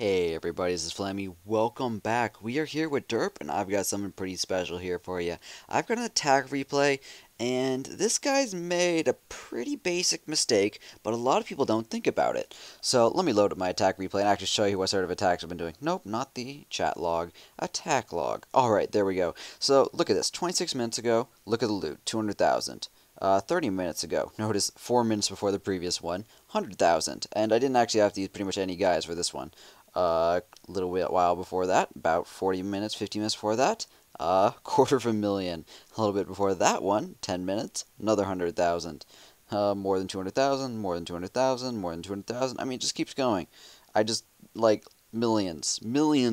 Hey everybody, this is Flammy. Welcome back. We are here with Derp, and I've got something pretty special here for you. I've got an attack replay, and this guy's made a pretty basic mistake, but a lot of people don't think about it. So let me load up my attack replay and actually show you what sort of attacks I've been doing. Nope, not the chat log. Attack log. Alright, there we go. So look at this. 26 minutes ago, look at the loot. 200,000. 30 minutes ago, notice 4 minutes before the previous one, 100,000. And I didn't actually have to use pretty much any guys for this one. A little while before that, about 40 minutes, 50 minutes before that, $250,000. A little bit before that one, 10 minutes, another 100,000. More than 200,000, more than 200,000, more than 200,000. I mean, it just keeps going. I just, like, millions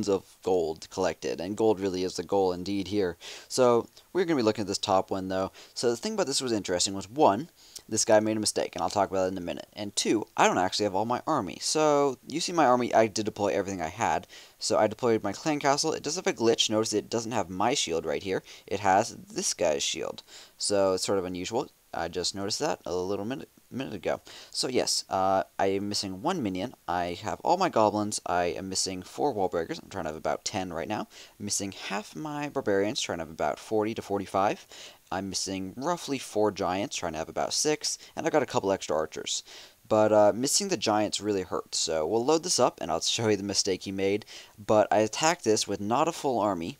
of gold collected, and gold really is the goal indeed here. So, we're going to be looking at this top one, though. So, the thing about this was interesting was, one, this guy made a mistake, and I'll talk about it in a minute. And two, I don't actually have all my army. So, you see my army, I did deploy everything I had. So, I deployed my clan castle. It does have a glitch. Notice it doesn't have my shield right here. It has this guy's shield. So, it's sort of unusual. I just noticed that a little minute ago. So yes, I am missing one minion. I have all my goblins. I am missing 4 wall breakers. I'm trying to have about 10 right now. I'm missing half my barbarians, trying to have about 40 to 45. I'm missing roughly 4 giants, trying to have about 6, and I've got a couple extra archers. But missing the giants really hurts, so we'll load this up and I'll show you the mistake he made. But I attacked this with not a full army,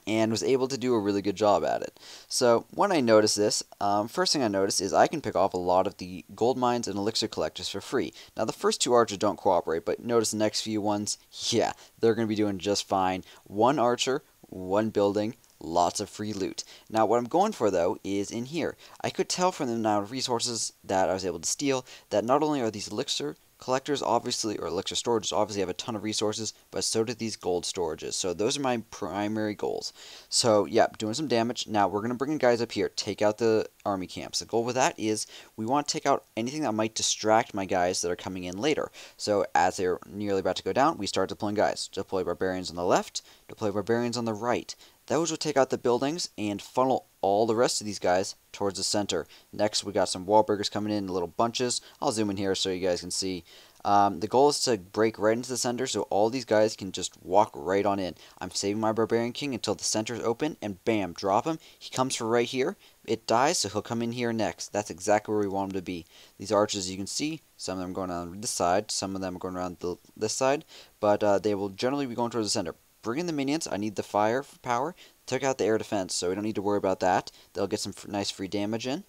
and was able to do a really good job at it. So when I noticed this, first thing I noticed is I can pick off a lot of the gold mines and elixir collectors for free. Now the first 2 archers don't cooperate, but notice the next few ones, yeah, they're going to be doing just fine. 1 archer, 1 building, lots of free loot. Now what I'm going for though is in here. I could tell from the amount of resources that I was able to steal that not only are these elixir collectors obviously, or elixir storages obviously have a ton of resources, but so do these gold storages. So those are my primary goals. So yeah, doing some damage. Now we're going to bring in guys up here, take out the army camps. The goal with that is we want to take out anything that might distract my guys that are coming in later. So as they're nearly about to go down, we start deploying guys. Deploy barbarians on the left, deploy barbarians on the right. Those will take out the buildings and funnel all the rest of these guys towards the center. Next, we got some wall breakers coming in little bunches. I'll zoom in here so you guys can see. The goal is to break right into the center so all these guys can just walk right on in. I'm saving my Barbarian King until the center is open, and bam, drop him. He comes for right here. It dies, so he'll come in here next. That's exactly where we want him to be. These archers, you can see, some of them are going around this side, some of them are going around this side, but they will generally be going towards the center. Bring in the minions. I need the fire power. Took out the air defense, so we don't need to worry about that. They'll get some nice free damage in.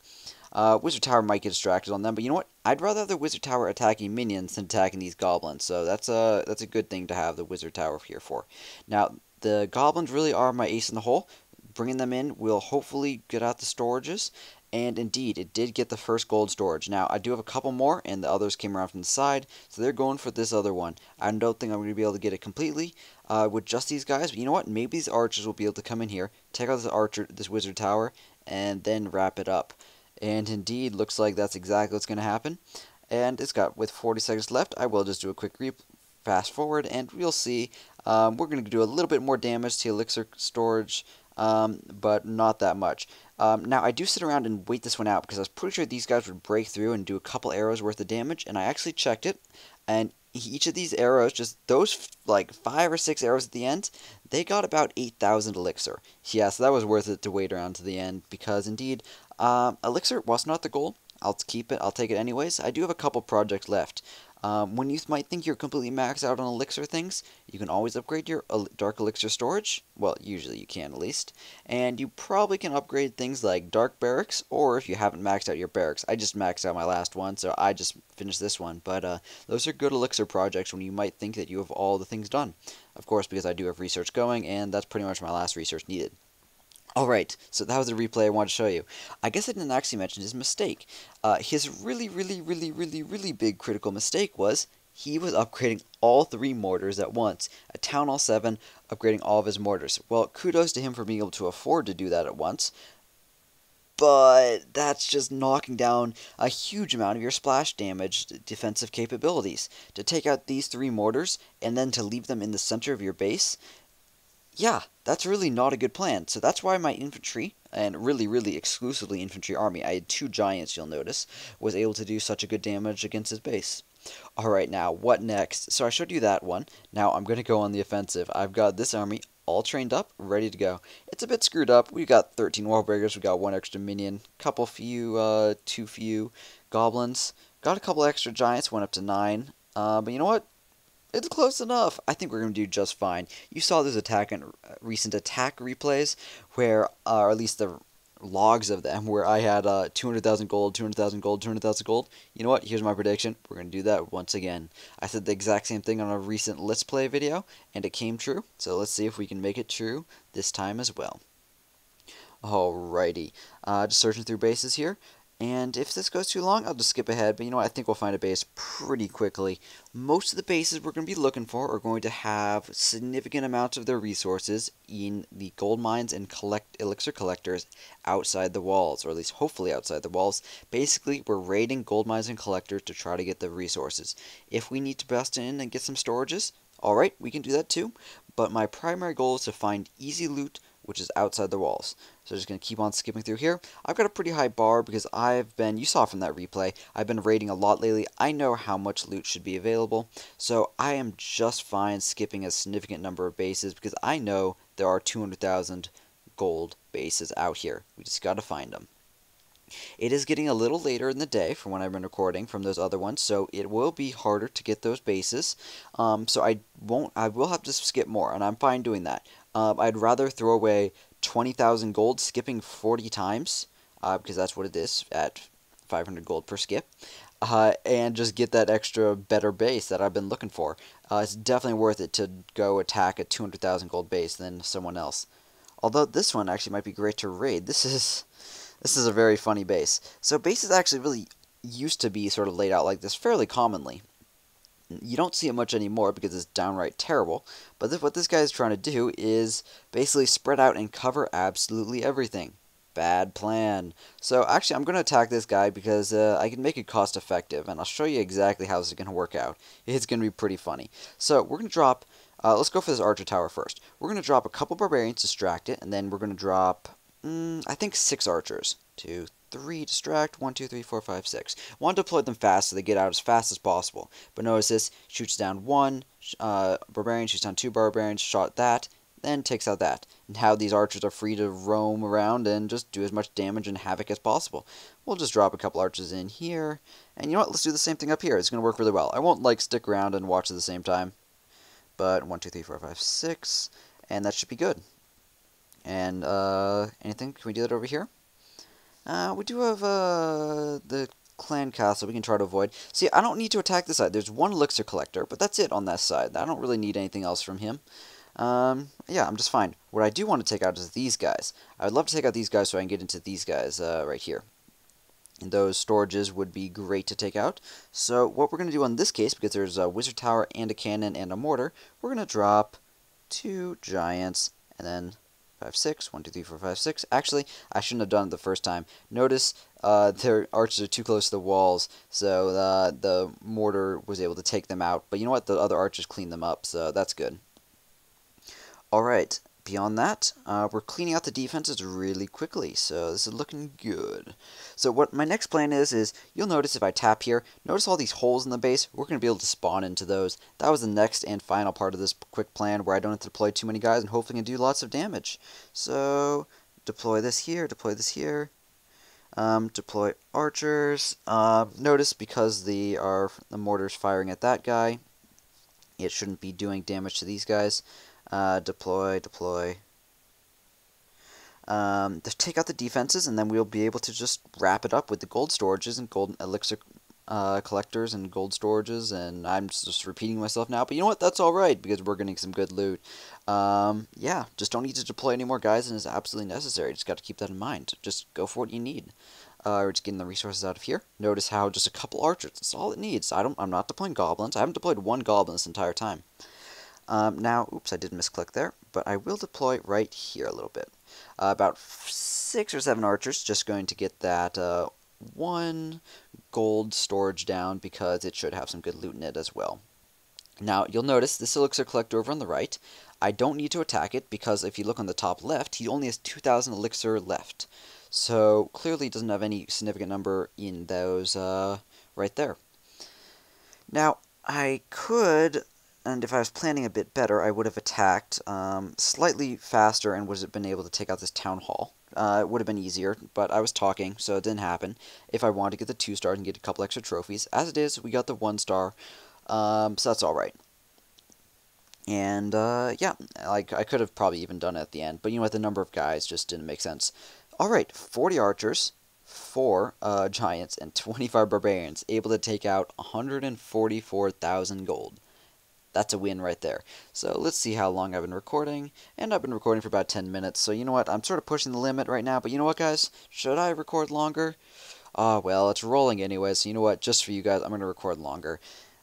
Wizard Tower might get distracted on them, but you know what? I'd rather have the Wizard Tower attacking minions than attacking these goblins, so that's a good thing to have the Wizard Tower here for. Now, the goblins really are my ace in the hole. Bringing them in will hopefully get out the storages, and indeed, it did get the first gold storage. Now, I do have a couple more, and the others came around from the side, so they're going for this other one. I don't think I'm going to be able to get it completely with just these guys, but you know what? Maybe these archers will be able to come in here, take out this Wizard Tower, and then wrap it up. And indeed, looks like that's exactly what's going to happen. And it's got, with 40 seconds left, I will just do a quick fast forward, and we'll see. We're going to do a little bit more damage to elixir storage, but not that much. Now, I do sit around and wait this one out because I was pretty sure these guys would break through and do a couple arrows worth of damage, and I actually checked it, and each of these arrows, just those like 5 or 6 arrows at the end, they got about 8,000 elixir. Yeah, so that was worth it to wait around to the end because indeed, elixir, whilst not the goal, I'll keep it, I'll take it anyways. I do have a couple projects left. When you might think you're completely maxed out on elixir things, you can always upgrade your dark elixir storage. Well, usually you can at least. And you probably can upgrade things like dark barracks, or if you haven't maxed out your barracks. I just maxed out my last one, so I just finished this one. But those are good elixir projects when you might think that you have all the things done. Of course, because I do have research going, and that's pretty much my last research needed. Alright, so that was a replay I wanted to show you. I guess I didn't actually mention his mistake. His really big critical mistake was he was upgrading all 3 mortars at once. At Town Hall 7, upgrading all of his mortars. Well, kudos to him for being able to afford to do that at once. But that's just knocking down a huge amount of your splash damage defensive capabilities. To take out these 3 mortars and then to leave them in the center of your base, yeah, that's really not a good plan. So that's why my infantry, and really exclusively infantry army, I had 2 giants, you'll notice, was able to do such a good damage against his base. Alright, now, what next? So I showed you that one. Now I'm going to go on the offensive. I've got this army all trained up, ready to go. It's a bit screwed up. We got 13 wall breakers, we got one extra minion, too few goblins. Got a couple extra giants, went up to 9. But you know what? It's close enough. I think we're going to do just fine. You saw those recent attack replays where, or at least the logs of them, where I had 200,000 gold, 200,000 gold, 200,000 gold. You know what? Here's my prediction. We're going to do that once again. I said the exact same thing on a recent Let's Play video, and it came true. So let's see if we can make it true this time as well. Alrighty. Just searching through bases here. And if this goes too long, I'll just skip ahead. But you know what? I think we'll find a base pretty quickly. Most of the bases we're going to be looking for are going to have significant amounts of their resources in the gold mines and elixir collectors outside the walls, or at least hopefully outside the walls. Basically, we're raiding gold mines and collectors to try to get the resources. If we need to bust in and get some storages, alright, we can do that too. But my primary goal is to find easy loot, which is outside the walls. So just going to keep on skipping through here. I've got a pretty high bar because you saw from that replay, I've been raiding a lot lately. I know how much loot should be available. So I am just fine skipping a significant number of bases because I know there are 200,000 gold bases out here. We just got to find them. It is getting a little later in the day from when I've been recording from those other ones, so it will be harder to get those bases. So I will have to skip more, and I'm fine doing that. I'd rather throw away 20,000 gold skipping 40 times, because that's what it is at 500 gold per skip, and just get that extra better base that I've been looking for. It's definitely worth it to go attack a 200,000 gold base than someone else. Although this one actually might be great to raid. This is a very funny base. So bases actually really used to be sort of laid out like this fairly commonly. You don't see it much anymore because it's downright terrible, but what this guy is trying to do is basically spread out and cover absolutely everything. Bad plan. So actually I'm going to attack this guy because I can make it cost effective, and I'll show you exactly how this is going to work out. It's going to be pretty funny. So we're going to drop, let's go for this archer tower first. We're going to drop a couple barbarians, distract it, and then we're going to drop, I think 6 archers. 2, 3, distract, 1, 2, 3, 4, 5, 6. Want to deploy them fast so they get out as fast as possible. But notice this, shoots down 1 barbarian, shoots down 2 barbarians, shot that, then takes out that. And how these archers are free to roam around and just do as much damage and havoc as possible. We'll just drop a couple archers in here. And you know what, let's do the same thing up here. It's going to work really well. I won't stick around and watch at the same time. But 1, 2, 3, 4, 5, 6. And that should be good. And anything? Can we do that over here? We do have the clan castle we can try to avoid. See, I don't need to attack this side. There's one elixir collector, but that's it on that side. I don't really need anything else from him. Yeah, I'm just fine. What I do want to take out is these guys. I would love to take out these guys so I can get into these guys right here. And those storages would be great to take out. So what we're going to do in this case, because there's a wizard tower and a cannon and a mortar, we're going to drop 2 giants and then 5, 6. 1, 2, 3, 4, 5, 6. Actually, I shouldn't have done it the first time. Notice their archers are too close to the walls, so the mortar was able to take them out. But you know what? The other archers cleaned them up, so that's good. Alright, beyond that, we're cleaning out the defenses really quickly, so this is looking good. So what my next plan is you'll notice if I tap here, notice all these holes in the base, we're going to be able to spawn into those. That was the next and final part of this quick plan where I don't have to deploy too many guys and hopefully can do lots of damage. So, deploy this here, deploy archers. Notice because the mortar's firing at that guy, it shouldn't be doing damage to these guys. Deploy. Just take out the defenses, and then we'll be able to just wrap it up with the gold storages and gold elixir collectors and gold storages, and I'm just repeating myself now, but you know what, that's alright, because we're getting some good loot. Yeah, just don't need to deploy any more guys than is absolutely necessary. Just got to keep that in mind. Just go for what you need. We're just getting the resources out of here. Notice how just a couple archers, that's all it needs. I'm not deploying goblins. I haven't deployed 1 goblin this entire time. Now, oops, I did misclick there, but I will deploy right here a little bit. About 6 or 7 archers, just going to get that 1 gold storage down because it should have some good loot in it as well. Now, you'll notice this elixir collector over on the right. I don't need to attack it because if you look on the top left, he only has 2,000 elixir left. So, clearly doesn't have any significant number in those right there. Now, I could, and if I was planning a bit better, I would have attacked slightly faster and would have been able to take out this town hall. It would have been easier, but I was talking, so it didn't happen. If I wanted to get the 2 stars and get a couple extra trophies. As it is, we got the 1 star, so that's alright. And, yeah, like, I could have probably even done it at the end, but you know what, the number of guys just didn't make sense. Alright, 40 archers, 4 giants, and 25 barbarians, able to take out 144,000 gold. That's a win right there. So let's see how long I've been recording, and I've been recording for about 10 minutes, so you know what, I'm sort of pushing the limit right now, but you know what, guys, should I record longer? Well, it's rolling anyway, so you know what, just for you guys, I'm going to record longer.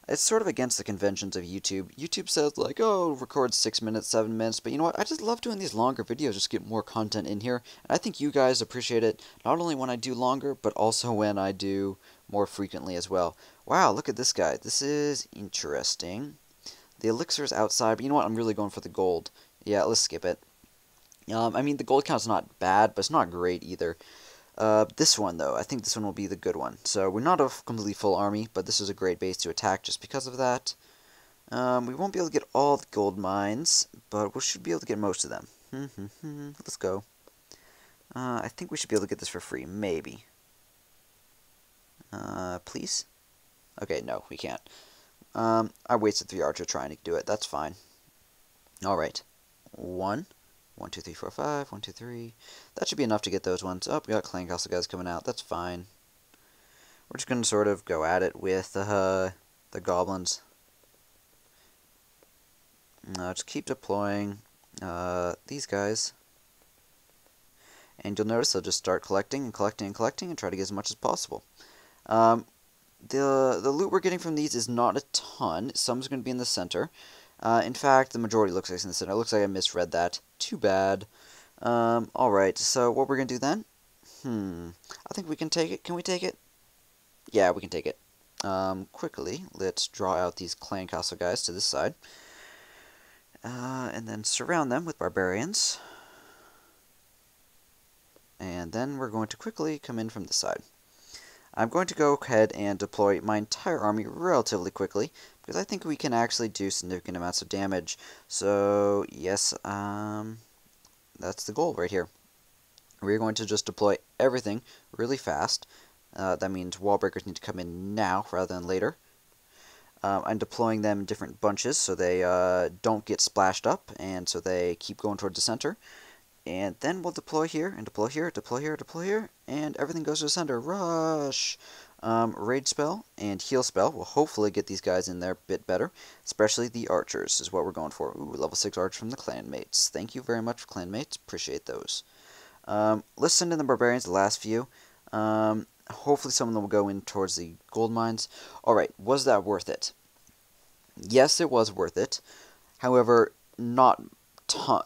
It's sort of against the conventions of YouTube. YouTube says, like, oh, record 6 minutes, 7 minutes, but you know what? I just love doing these longer videos, just get more content in here, and I think you guys appreciate it, not only when I do longer, but also when I do more frequently as well. Wow, look at this guy. This is interesting. The elixir's outside, but you know what? I'm really going for the gold. Yeah, let's skip it. I mean, the gold count's not bad, but it's not great either. This one, though, I think this one will be the good one. So, we're not a completely full army, but this is a great base to attack just because of that. We won't be able to get all the gold mines, but we should be able to get most of them. Let's go. I think we should be able to get this for free, maybe. Please? Okay, no, we can't. I wasted 3 archers trying to do it, that's fine. Alright. 1, 1, 2, 3, 4, 5, 1, 2, 3. That should be enough to get those ones. Oh, we got clan castle guys coming out. That's fine. We're just going to sort of go at it with the goblins. Just keep deploying these guys. And you'll notice they'll just start collecting and collecting and collecting and try to get as much as possible. The loot we're getting from these is not a ton. Some's going to be in the center. In fact, the majority looks like it's in the center. It looks like I misread that. Too bad. Alright, so what we're going to do then? I think we can take it. Can we take it? Yeah, we can take it. Quickly, let's draw out these clan castle guys to this side. And then surround them with barbarians. And then we're going to quickly come in from this side. I'm going to go ahead and deploy my entire army relatively quickly, because I think we can actually do significant amounts of damage. So, yes, that's the goal right here. We're going to just deploy everything really fast. That means wall breakers need to come in now rather than later. I'm deploying them in different bunches so they don't get splashed up, and so they keep going towards the center. And then we'll deploy here, and deploy here, deploy here, deploy here, and everything goes to the center. Rush! Rage spell and heal spell will hopefully get these guys in there a bit better, especially the archers is what we're going for. Ooh, level 6 archer from the clanmates. Thank you very much, clanmates. Appreciate those. Let's send in the barbarians, the last few. Hopefully some of them will go in towards the gold mines. Alright, was that worth it? Yes, it was worth it. However, not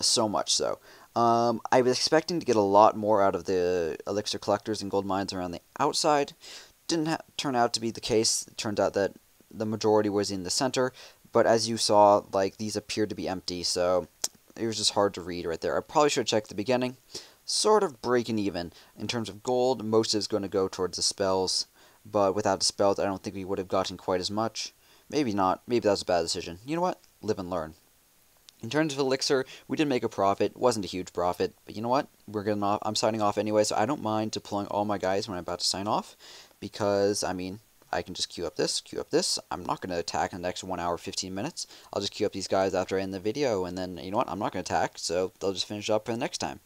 so much so. I was expecting to get a lot more out of the elixir collectors and gold mines around the outside. Didn't turn out to be the case. It turned out that the majority was in the center, but as you saw, like, these appeared to be empty, so it was just hard to read right there. I probably should have checked at the beginning. Sort of breaking even. In terms of gold, most is going to go towards the spells, but without the spells, I don't think we would have gotten quite as much. Maybe not. Maybe that was a bad decision. You know what? Live and learn. In terms of elixir, we did make a profit. It wasn't a huge profit, but you know what? I'm signing off anyway, so I don't mind deploying all my guys when I'm about to sign off, because, I mean, I can just queue up this, queue up this. I'm not going to attack in the next 1 hour, 15 minutes. I'll just queue up these guys after I end the video, and then, you know what? I'm not going to attack, so they'll just finish up for the next time.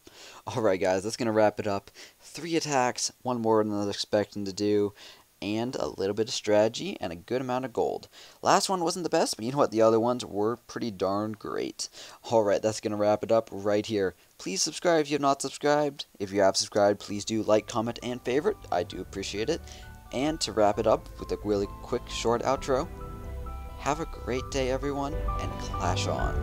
Alright, guys, that's going to wrap it up. 3 attacks, 1 more than I was expecting to do, and a little bit of strategy, and a good amount of gold. Last one wasn't the best, but you know what? The other ones were pretty darn great. Alright, that's going to wrap it up right here. Please subscribe if you have not subscribed. If you have subscribed, please do like, comment, and favorite. I do appreciate it. And to wrap it up with a really quick, short outro, have a great day, everyone, and clash on.